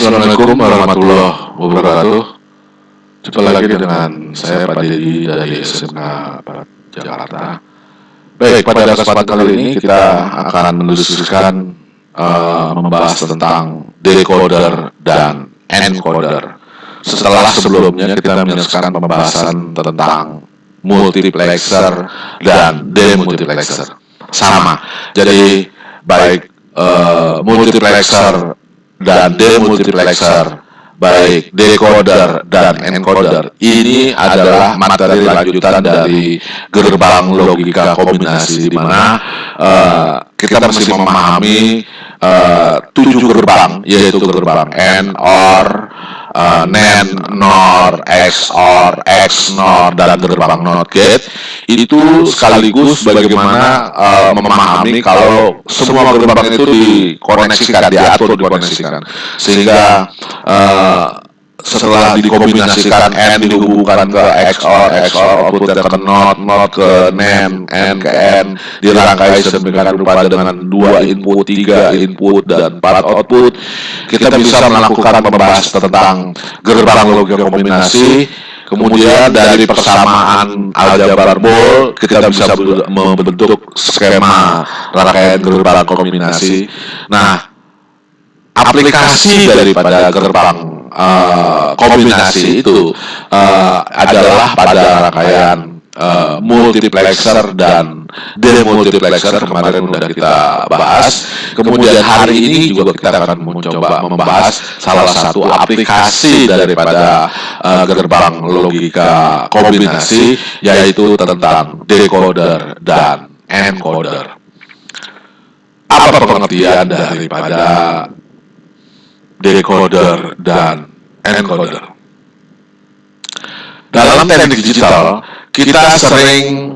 Assalamualaikum warahmatullahi wabarakatuh. Jumpa lagi dengan saya Pak Dedi dari SMK Barat Jakarta. Baik, pada kesempatan kali ini kita akan mendiskusikan membahas tentang decoder dan encoder. Setelah sebelumnya kita menyelesaikan pembahasan tentang multiplexer dan demultiplexer. Sama. Jadi baik multiplexer dan demultiplexer, baik decoder dan encoder, ini adalah materi lanjutan dari gerbang logika kombinasi, di mana kita mesti memahami 7 gerbang, yaitu gerbang AND, OR, NAND, NOR, XOR, XNOR, dan gerbang NOT gate. Itu sekaligus bagaimana memahami kalau semua gerbang itu dikoneksikan, diatur, dikoneksikan, sehingga setelah dikombinasikan N dihubungkan ke XOR, XOR output ke NOT, NOT ke NAND, N ke N, dirangkai sedemikian rupa dengan 2 input, 3 input, dan 4 output. Kita bisa melakukan pembahasan tentang gerbang logika kombinasi. Kemudian dari persamaan aljabar Boole kita bisa membentuk skema rangkaian gerbang kombinasi. Nah, aplikasi daripada gerbang kombinasi itu adalah pada rangkaian multiplexer dan demultiplexer. Kemarin sudah kita bahas. Kemudian hari ini juga kita akan mencoba membahas salah satu aplikasi daripada gerbang logika kombinasi, yaitu tentang decoder dan encoder. Apa pengertian daripada decoder dan encoder? Dalam teknik digital, kita sering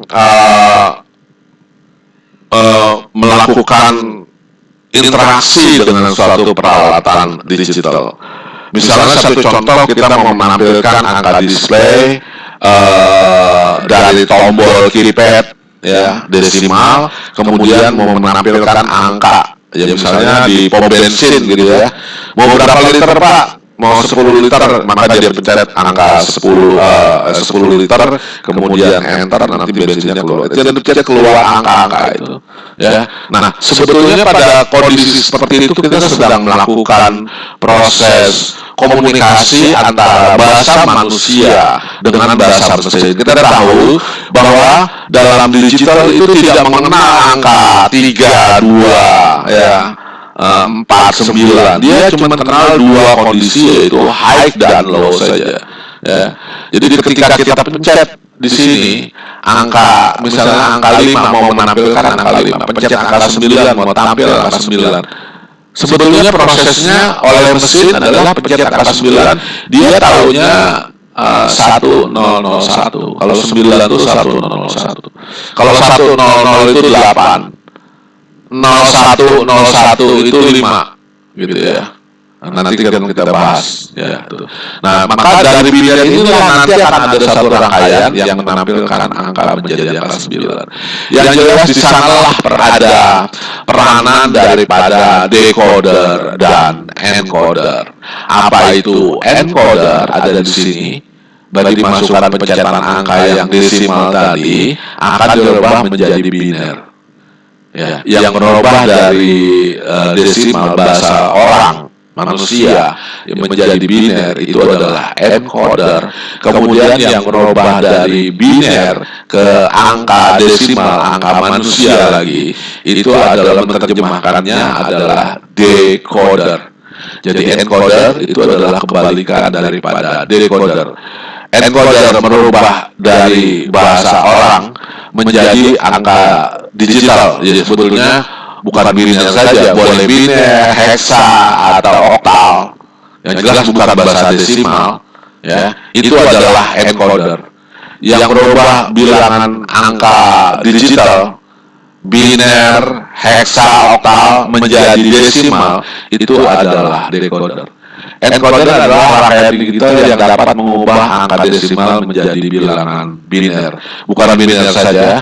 melakukan interaksi dengan suatu peralatan digital. Misalnya satu contoh, kita mau menampilkan angka display dari tombol keypad, ya, desimal, kemudian mau menampilkan angka, ya, misalnya di pom bensin gitu ya, mau berapa liter Pak? Mau 10 liter, maka dia pencet angka 10 liter, kemudian enter, nanti bensinnya keluar. Jadi keluar angka-angka itu, ya. Nah, sebetulnya pada kondisi seperti itu kita sedang melakukan proses komunikasi antara bahasa manusia dengan bahasa mesin. Kita tahu bahwa dalam digital itu tidak mengenal angka 3, 2, ya, 4, 9. Dia cuma mengenal 2 kondisi, yaitu high dan low saja, ya. Jadi ketika kita pencet di sini angka, misalnya angka 5, mau menampilkan angka 5, pencet angka 9, mau tampil angka 9. Sebetulnya prosesnya oleh mesin adalah pencet angka 9, dia tahunya 1001. Kalau 9 itu 1001. Kalau 100 itu 8. 0101 itu 5, gitu ya. Nah, nanti akan kita bahas, ya. Tuh. Nah, maka dari pilihan inilah nanti akan ada satu rangkaian yang menampilkan angka menjadi angka 9. Yang jelas di sanalah ada peranan daripada decoder dan encoder. Apa itu encoder? Ada di sini. Bagi masukkan pencetan angka yang desimal tadi akan dirubah menjadi biner. Ya, yang merubah dari desimal bahasa orang manusia menjadi biner itu adalah encoder. Kemudian yang merubah dari biner ke angka desimal, angka manusia lagi, itu adalah menerjemahkannya adalah decoder. Jadi encoder itu adalah kebalikan daripada decoder. Encoder merubah dari bahasa orang menjadi angka digital. Jadi sebetulnya bukan biner saja, boleh biner, hexa, atau oktal. Yang jelas bukan bahasa desimal, ya. Itu adalah encoder. Yang merubah bilangan angka digital, biner, hexa, oktal menjadi desimal, itu adalah decoder. Encoder adalah rangkaian digital yang dapat mengubah angka desimal menjadi bilangan biner. Bukan biner saja,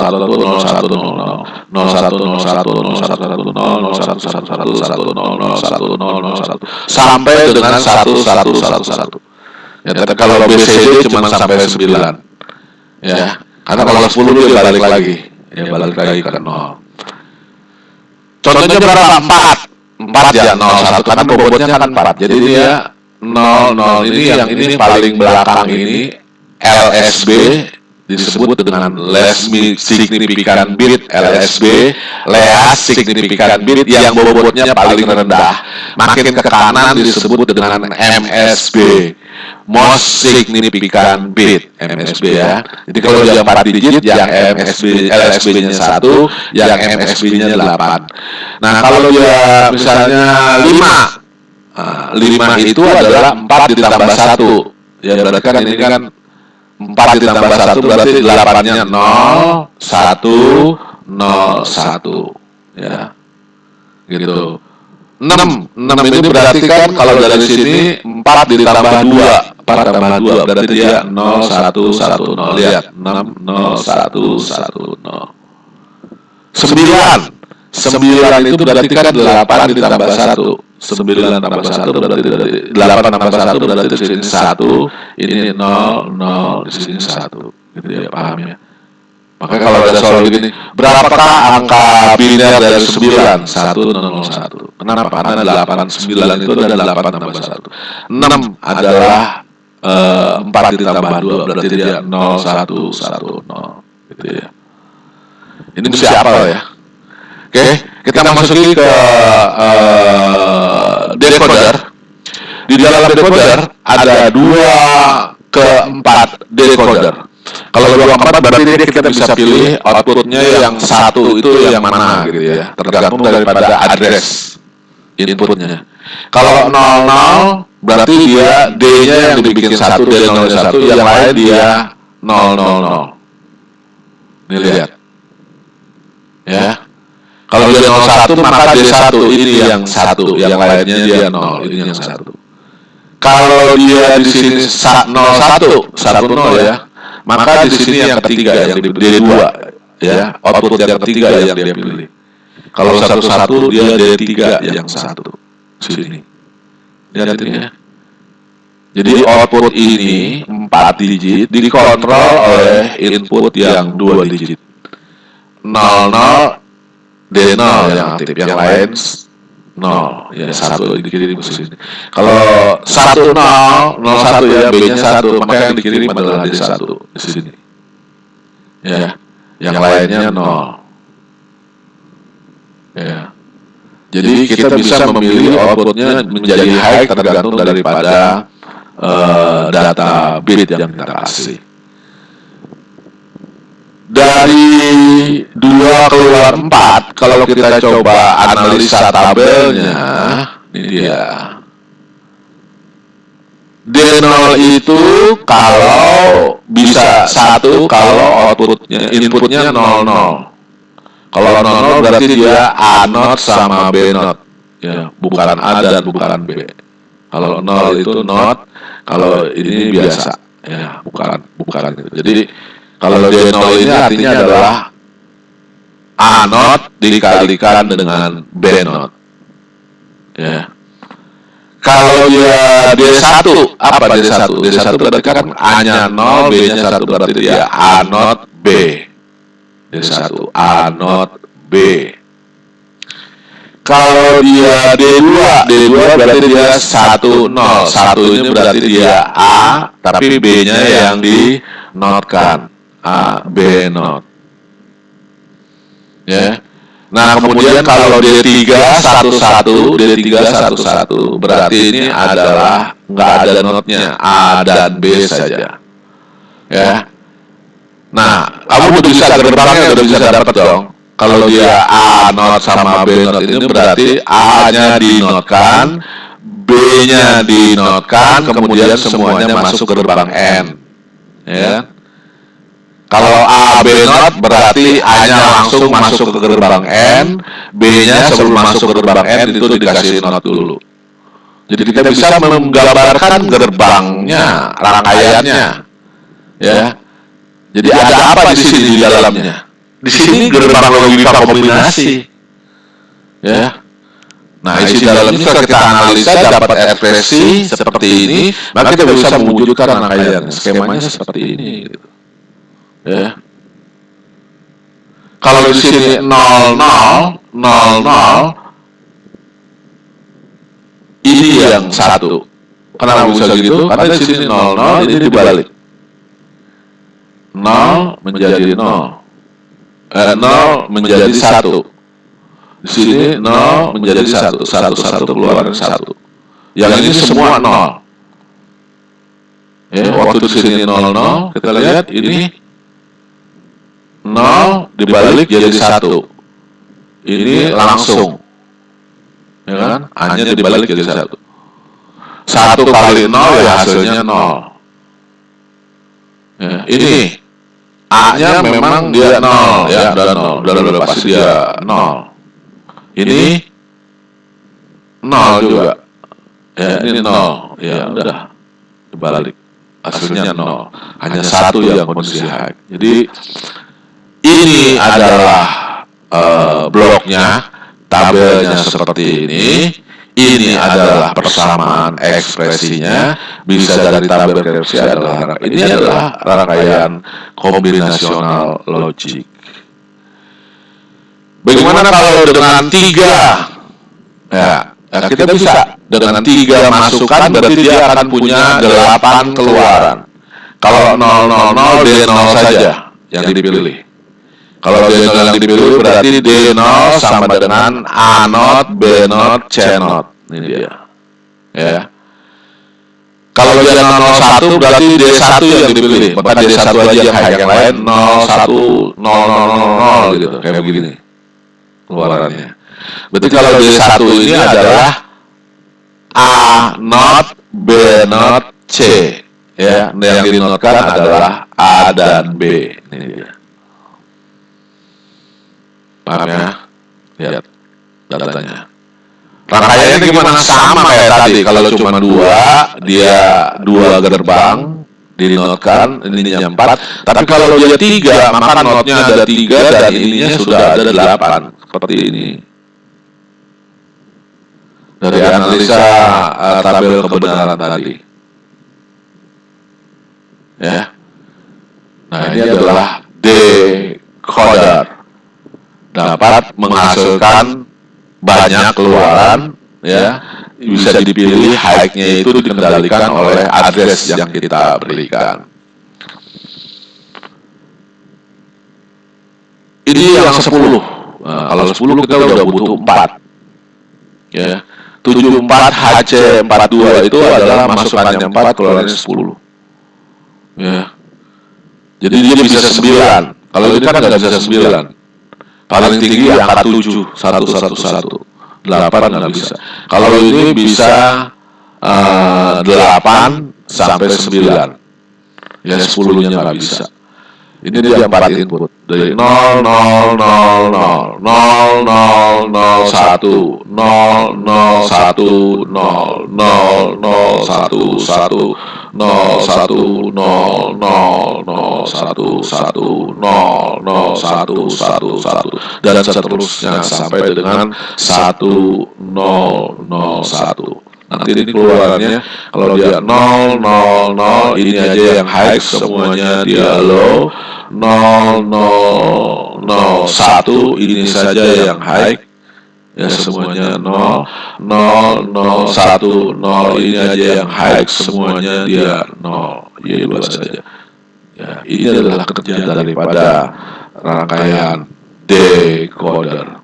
sampai dengan 1111. Ya, tapi kalau BCD cuma sampai 9. Ya, karena kalau 10 dia balik lagi. Ya, balik lagi ke 0. Contohnya berapa? 4. 4 ya, 0, 1. Karena bobotnya kan 4. Jadi dia 0, 0 ini yang ini paling belakang ini LSB disebut dengan less significant bit, LSB, least significant bit yang bobotnya paling rendah. Makin ke kanan disebut dengan MSB, most significant bit, MSB ya. Jadi kalau yang 4 digit, yang LSB-nya 1, yang MSB-nya 8. Nah, kalau dia misalnya 5, 5 itu adalah 4 ditambah 1. Ya, berarti kan ini kan 4 ditambah 1 berarti 8-nya 0, 1, 0, 1. Ya, gitu. 6 ini berarti kan kalau dari sini 4 ditambah 2, 4 tambah 2 berarti dia 0, 1, 1, 0. Lihat, 6, 0, 1, 1, 0. 9 itu berarti kan 8 ditambah 1. 9 tambah 1 berarti 8 tambah 1 berarti di sini 1, ini 0, 0, di sini 1. Gitu ya, paham ya? Makanya kalau ada soal begini, berapakah angka biner dari 9? 101. Kenapa? Karena 89 itu adalah 8 tambah 1. 6 adalah 4 ditambah 2 berarti dia 0, 1, 1, 0. Gitu ya. Ini mesti hafal ya. Oke, kita masuki ke decoder. Di dalam decoder ada 2 ke 4 decoder. Kalau 2 ke 4 berarti kita bisa pilih outputnya yang 1 itu yang mana gitu ya. Tergantung daripada address inputnya. Kalau 00 berarti dia D-nya yang dibikin 1, D0-nya 1, yang lain dia 000. Ini lihat. Ya. Kalau dia 01 maka dia 1, ini yang 1, yang lainnya dia 0, ini yang 1. Kalau dia di sini 01, 10 ya, maka di sini yang ketiga yang di D2 ya, output yang ketiga yang dia pilih. Kalau 11 dia D3 yang 1 sini. Lihat ini ya. Jadi output ini 4 digit dikontrol oleh input yang 2 digit. 00 D0 yang aktif, yang lain 0, ya 1 dikirim ke sini. Kalau 10, 01 ya, B-nya 1, maka yang dikirim adalah D1 di sini. Ya, yang lainnya 0. Ya. Jadi kita bisa memilih outputnya menjadi high tergantung daripada data bit yang kita kasih. Dari 2 keluar 4, kalau kita coba analisa tabelnya, ini dia. D0 itu kalau bisa 1 kalau outputnya, inputnya 00. Kalau 00 berarti dia A0 sama B0. Ya, bukan A dan bukan B. Kalau 0 itu not, kalau ini biasa. Ya, bukan gitu. Jadi kalau D0 ini artinya adalah A0 dikalikan dengan B0. Ya. Kalau dia D1, apa D1? D1 berarti kan A-nya 0, B-nya 1 berarti dia A0 B. D1, A0 B. Kalau dia D2 berarti dia 1, 0. 1 ini berarti dia A, tapi B-nya yang dinotkan. A, B, not. Ya. Nah, kemudian kalau D3 11, D3 11 berarti ini adalah nggak ada notnya, A dan B saja. Ya. Nah, kamu udah bisa gerbangnya udah bisa dapat dong. Kalau dia A not sama B not ini berarti A-nya dinotkan, B-nya dinotkan, kemudian semuanya masuk ke gerbang N. Ya. Kalau A, B not berarti A-nya langsung masuk ke gerbang N, B-nya sebelum masuk ke gerbang N itu dikasih not dulu. Jadi kita bisa menggambarkan gerbangnya, rangkaiannya. Ya. Jadi ada apa di sini di dalamnya? Di sini gerbang logika kombinasi. Ya. Nah, isi dalamnya kalau kita analisa dapat ekspresi seperti ini, maka kita bisa mewujudkan rangkaian. Skemanya seperti ini, gitu. Ya. Kalau di sini 00, 00, ini yang satu. Kenapa bisa gitu? Karena di sini 00, ini dibalik. 0 menjadi 0. 0 menjadi 1. Di sini 0 menjadi 1. 1 keluar dari 1. Yang ini semua 0. Ya, waktu di sini 00, kita lihat ini 0 dibalik jadi 1. Ini langsung. Ya kan? Hanya dibalik jadi 1. 1 kali 0 ya hasilnya 0. Ya, ini A-nya memang dia 0 ya, udah pasti dia 0. Ini 0 juga. Ya, ini 0. Ya, udah dibalik. Hasilnya 0. Hanya 1 yang kondisi high. Jadi ini adalah bloknya, tabelnya seperti ini. Ini adalah persamaan ekspresinya, bisa dari tabel KFC adalah ini adalah rangkaian kombinasional logik. Bagaimana kalau dengan 3? Ya, kita bisa dengan 3 masukan berarti dia akan punya 8 keluaran. Kalau 000 D0 saja yang dipilih. Kalau D0 yang dipilih berarti D0 sama dengan A0, B0, C0. Ini dia. Ya. Kalau dia 001 berarti D1 yang dipilih. Bukan D1 aja yang lain 01, 000 gitu. Kayak begini keluarannya. Berarti kalau D1 ini adalah A0, B0, C. Ya, yang dinotkan adalah A dan B. Ini dia. Paham ya? Lihat datanya. Rangkaiannya gimana? Sama kayak tadi. Kalau cuma 2, dia 2 gerbang dinotkan, ininya 4. Tapi kalau dia 3, maka notnya ada 3 dan ininya sudah ada 8. Seperti ini. Dari analisa tabel kebenaran tadi. Ya. Nah, ini adalah decoder. Dapat menghasilkan banyak keluaran, ya, bisa dipilih high-nya itu dikendalikan oleh address yang kita berikan. Ini yang 10. Nah, kalau 10 kita udah butuh 4. Ya. 74 HC42 itu adalah masukannya 4, keluarannya 10. Ya. Jadi dia bisa 9. Kalau ini kan nggak bisa 9. Paling tinggi angka 7, 111. 8 nggak bisa. Kalau ini bisa 8 sampai 9. Ya 10-nya nggak bisa. Ini dia 4 input. Dari 0, 0, 0, 0, 0, 0, 0, 1, 0, 0, 1, 0, 0, 0, 1, 1, 0, 1, 0, 0, 0, 1, 1, 0, 0, 1, 1, 1, dan seterusnya sampai dengan 1, 0, 0, 1. Nanti ini keluarannya, kalau dia 0, 0, 0, ini aja yang high, semuanya dia low. 0, 0, 0, 1, ini saja yang high. Ya semuanya 0, 0, 0, 1, 0, ini aja yang high, semuanya dia 0. Ya dua saja. Ya, ini adalah kerja daripada rangkaian decoder.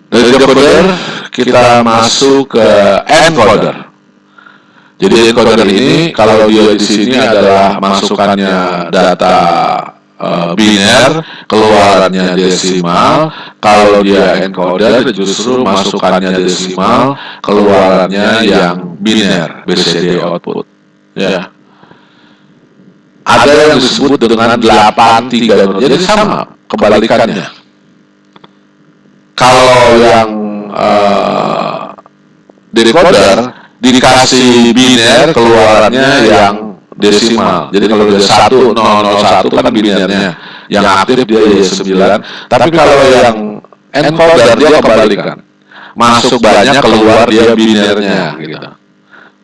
Dari decoder kita masuk ke encoder. Jadi encoder ini kalau dia di sini adalah masukannya data biner, keluarannya desimal. Kalau dia encoder justru masukannya desimal, keluarannya yang biner, BCD output. Ya. Ada yang disebut dengan 8-3. Jadi sama kebalikannya. Kalau yang decoder dikasih biner, keluarannya yang desimal. Jadi kalau dia 1001 kan binernya, yang aktif dia 9. Tapi kalau yang encoder dia kebalikan. Masuk banyak, keluar dia binernya gitu.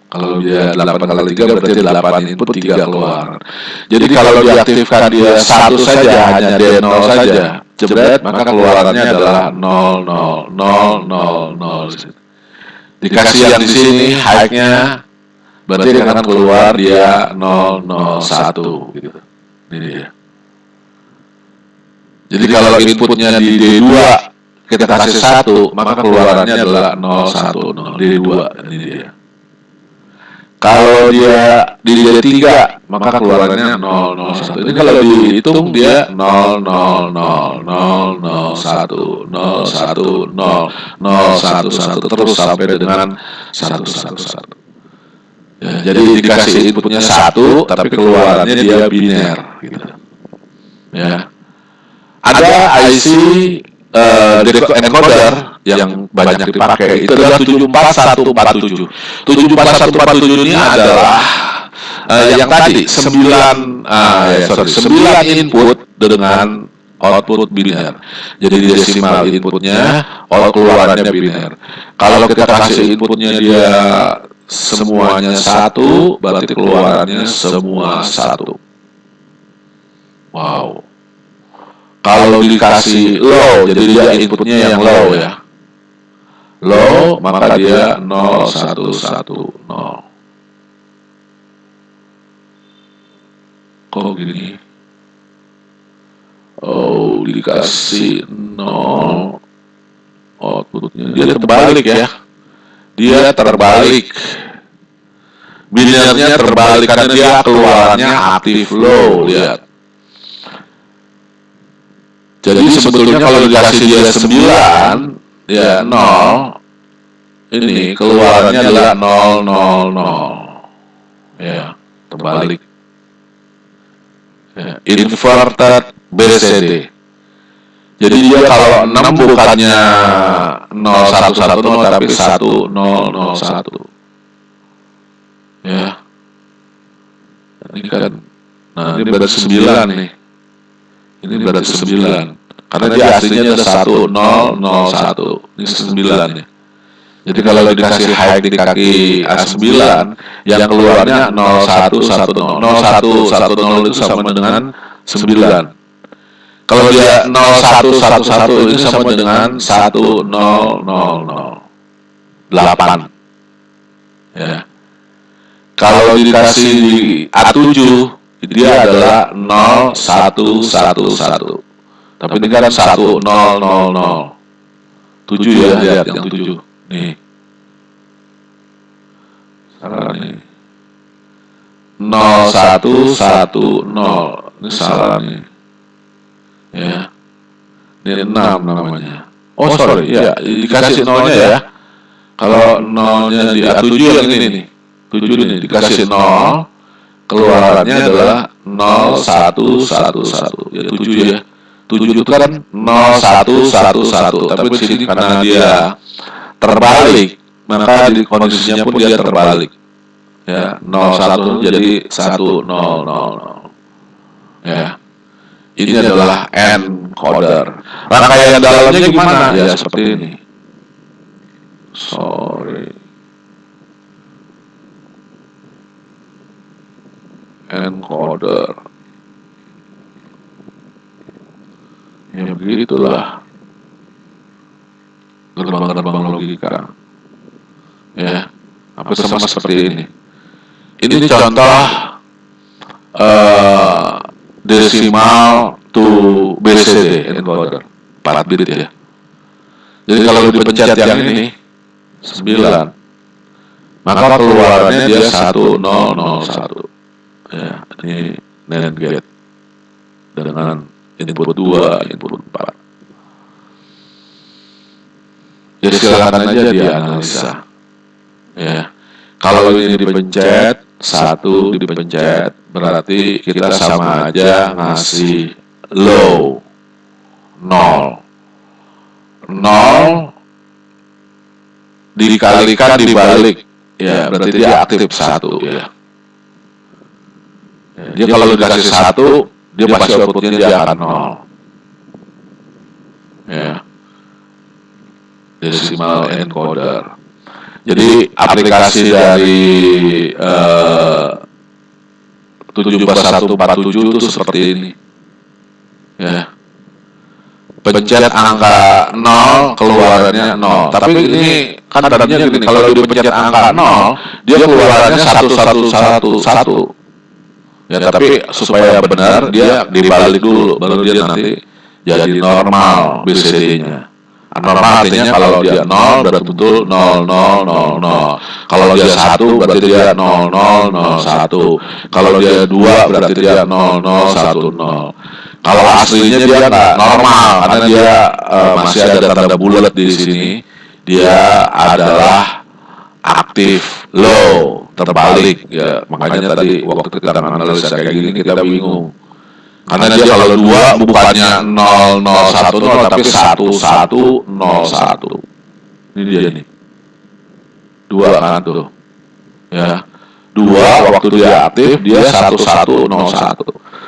Kalau dia 8 kali 3 berarti 8 input 3 keluar. Jadi kalau diaktifkan dia 1 saja, hanya D0 saja, jebret, maka keluarannya adalah 0 0 0 0 0. Dikasih yang di sini high-nya berarti akan keluar dia 0 0 1 gitu. Ini dia. Jadi kalau inputnya di D2 kita kasih 1, maka keluarannya adalah 0 1 0 D2. Ini dia. Kalau dia di D3, maka keluarannya 0 0 1. Ini kalau dihitung dia 0 0 0 0 0 1 0 1 0 0 1 1 terus sampai dengan 1 1 1. Ya, jadi dikasih inputnya 1, tapi keluarannya dia biner gitu. Ya. Ada IC encoder yang banyak dipakai, itu adalah 74147. 74147 ini adalah yang tadi 9 input dengan output biner. Jadi desimal inputnya, keluarannya biner. Kalau kita kasih inputnya dia semuanya 1, berarti keluarannya semua 1. Wow. Kalau dikasih low, jadi dia inputnya yang low ya. Low, maka dia 0 1 1 0. Kok gini? Oh, dikasih 0, outputnya dia terbalik ya. Dia terbalik. Binernya terbalik karena dia keluarannya aktif low, lihat. Jadi sebetulnya kalau dikasih dia 9, ya 0, ini keluarannya adalah 0 0 0. Ya, terbalik. Ya, inverted BCD. Jadi dia kalau 6 bukannya 0 1 1 0 tapi 1 0 0 1. Ya. Ini kan, nah ini berarti 9 nih. Ini berarti 9. Karena dia aslinya ada 1 0 0 1. Ini 9 nih. Jadi kalau dikasih high di kaki A9, yang keluarnya 0 1 1 0. 0 1 1 0 itu sama dengan 9. Kalau dia 0 1 1 1 itu sama dengan 1 0 0 0. 8. Ya. Kalau dikasih di A7, dia adalah 0 1 1 1. Tapi ini kan 1 0 0 0. 7 ya, lihat yang 7. Nih. Salah nih. 0 1 1 0. Ini salah nih. Ya. Ini 6 namanya. Oh, sorry. Ya, dikasih 0-nya ya. Kalau 0-nya di A7 yang ini nih. 7 ini dikasih 0. Keluarannya adalah 0 1 1 1. Ya 7 ya. 7 itu kan 0 1 1 1. Tapi di sini karena dia terbalik, maka di kondisinya pun dia terbalik. Ya, 0 1 jadi 1 0 0 0. Ya. Ini adalah encoder. Rangkaian dalamnya gimana? Ya seperti ini. Sorry. Encoder. Ya begitulah gerbang-gerbang logika. Ya, apa sama seperti ini. Ini contoh desimal to BCD encoder 4 bit ya. Jadi kalau dipencet yang ini 9, maka keluarannya dia 1 0 0 1. Ya, ini NAND gate dengan input 2, input 4. Jadi silakan aja dianalisa. Ya. Kalau ini dipencet, 1 dipencet, berarti kita sama aja ngasih low 0. 0 dikalikan dibalik, ya berarti dia aktif 1 ya. Dia kalau dikasih 1, dia pasti outputnya dia akan 0. Ya. decimal encoder. Jadi aplikasi dari 74147 itu seperti ini. Ya. Pencet angka 0 keluarannya 0. Tapi ini kan tadinya gini, kalau dia pencet angka 0, dia keluarannya 1111. Ya, tapi supaya benar dia dibalik dulu, baru dia nanti jadi normal BCD-nya. Normal artinya kalau dia 0 berarti betul 0000. Kalau dia 1 berarti dia 0001. Kalau dia 2 berarti dia 0010. Kalau aslinya dia nggak normal karena dia masih ada tanda bulat di sini. Dia adalah aktif low, terbalik ya. Makanya tadi waktu kita analisa kayak gini kita bingung. Karena dia kalau 2 bukannya 0010 tapi 1101. Ini dia nih. 2 kan tuh. Ya. 2 waktu dia aktif dia 1101.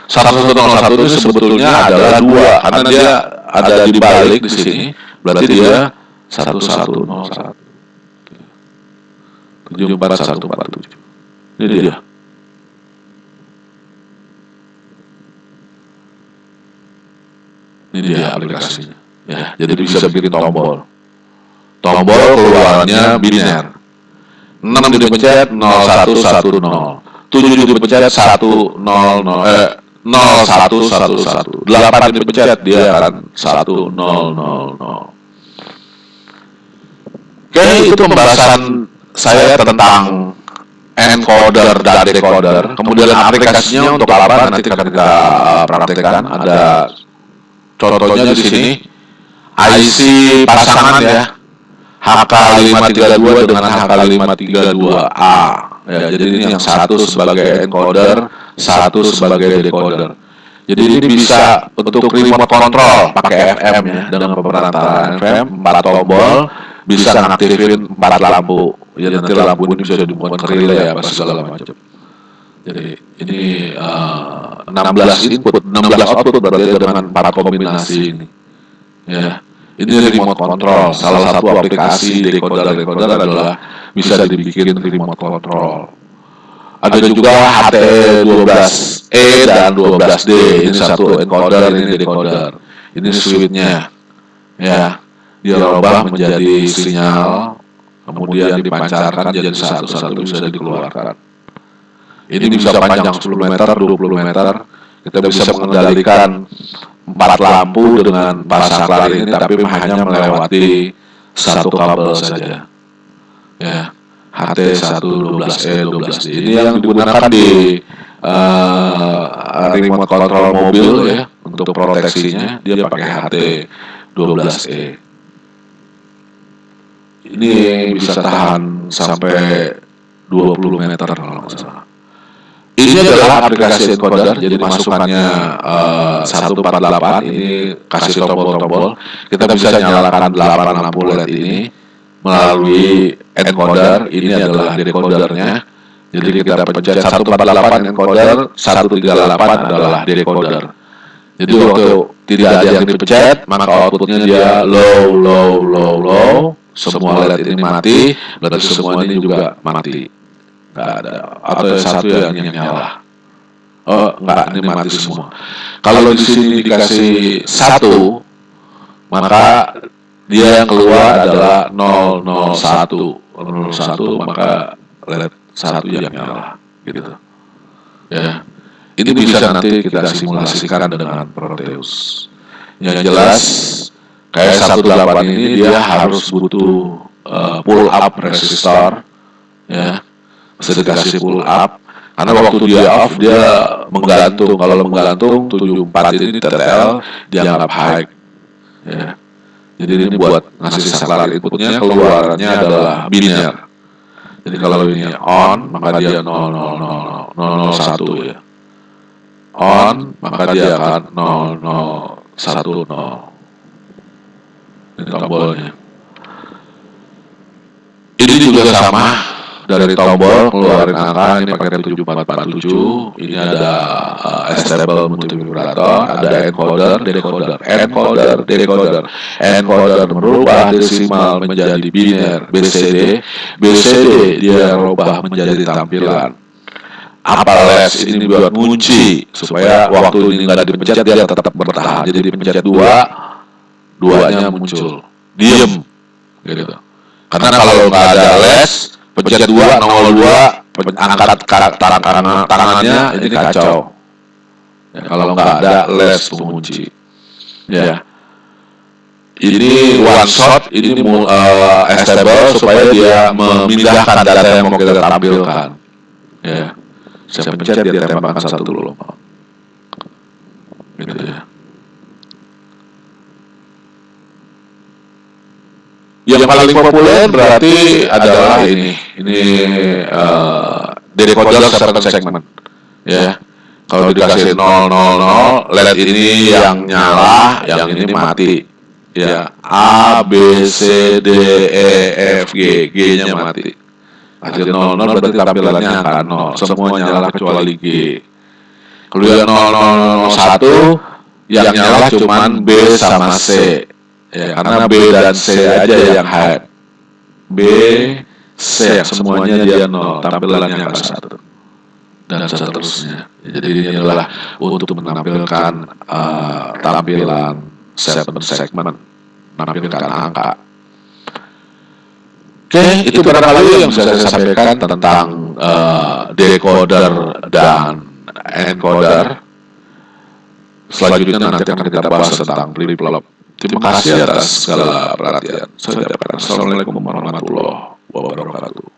1101 itu sebetulnya adalah 2 karena dia ada di balik di sini, berarti dia 1101. 74147. Ini dia. Ini dia aplikasinya. Ya, jadi bisa bikin tombol. Tombol keluarannya biner. 6 dipencet 0110. 7 dipencet 100 0111. 8 dipencet dia akan 1000. Oke, itu pembahasan saya tentang encoder dan decoder. Kemudian aplikasinya untuk apa nanti akan kita praktekkan. Ada contohnya di sini IC pasangan ya, HK532 dengan HK532A. Ya, jadi ini yang satu sebagai encoder, satu sebagai decoder. Jadi ini bisa untuk remote control pakai FM ya, dengan pemerantaran FM, 4 tombol, bisa ngaktifin 4 lampu. Ya nanti lampu ini bisa dibuat ke relay apa segala macam. Jadi ini 16 input, 16 output berarti dengan 4 kombinasi ini. Ya. Ini remote control. Salah satu aplikasi decoder adalah bisa dibikin remote control. Ada juga HT12E dan 12D. Ini satu encoder, ini decoder. Ini switch-nya. Ya, dia rubah menjadi sinyal, kemudian dipancarkan jadi satu-satu bisa dikeluarkan. Ini bisa panjang 10 meter, 20 meter. Kita bisa mengendalikan 4 lampu dengan pasaklar ini, tapi hanya melewati satu kabel saja. Ya, HT112E 12D. Ini yang digunakan di remote control mobil ya, untuk proteksinya dia pakai HT12E. Ini bisa tahan sampai 20 meter kalau nggak salah. Ini adalah aplikasi encoder, jadi masukannya 148, ini kasih tombol-tombol. Kita bisa nyalakan 8 lampu LED ini melalui encoder. Ini adalah decodernya. Jadi kita pencet 148 encoder, 138 adalah decoder. Jadi waktu tidak ada yang dipencet, maka outputnya dia low. Semua LED ini mati, berarti semua ini juga mati. Nggak ada, atau satu yang nyala. Oh, nggak, ini mati semua. Kalau di sini dikasih 1, maka dia yang keluar adalah 001, maka LED 1 yang nyala, gitu. Ya, ini bisa nanti kita simulasikan dengan Proteus. Yang jelas, kayak 18 ini dia harus butuh pull up resistor, ya. Bisa dikasih pull up karena waktu dia off dia menggantung. Kalau menggantung 74 ini TTL dianggap high ya. Jadi ini buat ngasih saklar inputnya, keluarannya adalah biner. Jadi kalau ini on maka dia 00001 ya. On maka dia akan 0010. Ini tombolnya. Ini juga sama. dari tombol keluarin angka, ini pakai 7447. Ini ada stable multivibrator, ada encoder, decoder, encoder, decoder. Encoder merubah desimal menjadi biner BCD, BCD dia rubah menjadi tampilan. Apa les ini buat ngunci supaya waktu ini nggak dipencet dia tetap bertahan. Jadi dipencet duanya muncul, diem gitu. Karena kalau nggak ada les, pencet 202, angkat tangannya ini kacau. Ya, kalau nggak ada les pengunci, ya. Ini one shot, ini stable supaya dia memindahkan data yang mau kita tampilkan. Ya, saya pencet dia tembakan satu dulu, gitu ya. Yang paling populer berarti adalah ini decoder certain segment, ya. Kalau dikasih 000, LED ini yang nyala, yang ini mati, ya. A, B, C, D, E, F, G, G-nya mati. Kasih 00 berarti tampilannya angka 0, semua nyala kecuali G. Kalau yang 0001, yang nyala cuman B sama C. Ya, karena B dan C aja yang high. B, C semuanya dia 0, tampilannya angka 1. Dan seterusnya. Jadi ini adalah untuk menampilkan tampilan segmen, menampilkan angka. Oke, itu barangkali yang bisa saya sampaikan tentang decoder dan encoder. Selanjutnya nanti akan kita bahas tentang flip-flop. Terima kasih atas segala perhatian. Saya ucapkan assalamualaikum warahmatullahi wabarakatuh.